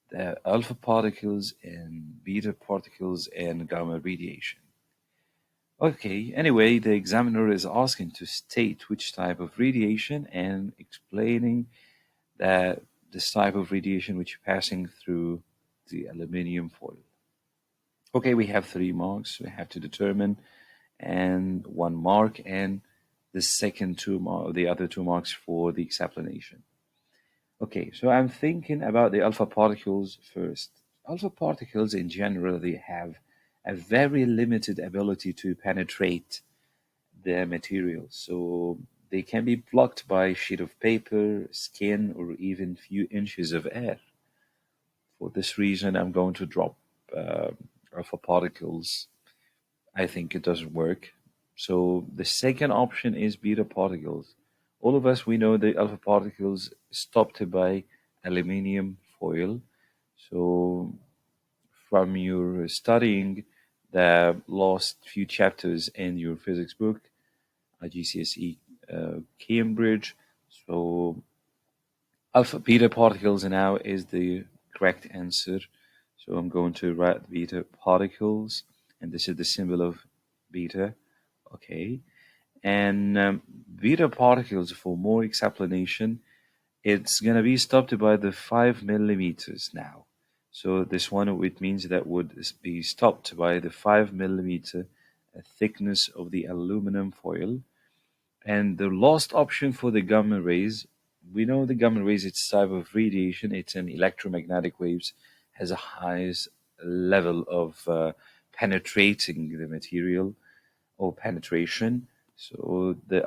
the alpha particles and beta particles and gamma radiation. Okay, anyway, the examiner is asking to state which type of radiation and explaining that this type of radiation which is passing through the aluminum foil. Okay, we have 3 marks. We have to determine, and 1 mark, and the other 2 marks for the explanation. Okay, so I'm thinking about the alpha particles first. Alpha particles in general, they have a very limited ability to penetrate the material. So they can be blocked by a sheet of paper, skin, or even few inches of air. For this reason, I'm going to drop alpha particles. I think it doesn't work. So the second option is beta particles. All of us, we know the alpha particles stopped by aluminum foil. So from your studying the last few chapters in your physics book, IGCSE Cambridge, so alpha beta particles now is the correct answer. So I'm going to write beta particles, and this is the symbol of beta. Okay. And beta particles, for more explanation, it's going to be stopped by the 5 millimeters now. So this one, it means that would be stopped by the 5 millimeter thickness of the aluminum foil. And the last option for the gamma rays, we know the gamma rays, it's type of radiation, it's an electromagnetic waves, has a highest level of penetrating the material or penetration. So the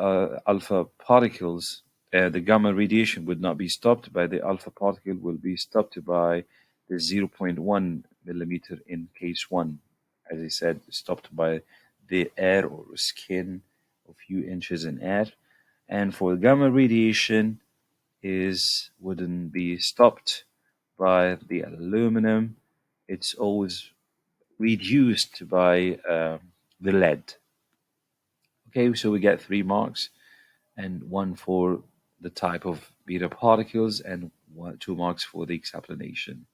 alpha particles, the gamma radiation would not be stopped by the alpha particle, will be stopped by the 0.1 millimeter in case 1. As I said, stopped by the air or skin, a few inches in air. And for gamma radiation wouldn't be stopped by the aluminum. It's always reduced by the lead. Okay, so we get 3 marks, and 1 for the type of beta particles, and 2 marks for the explanation.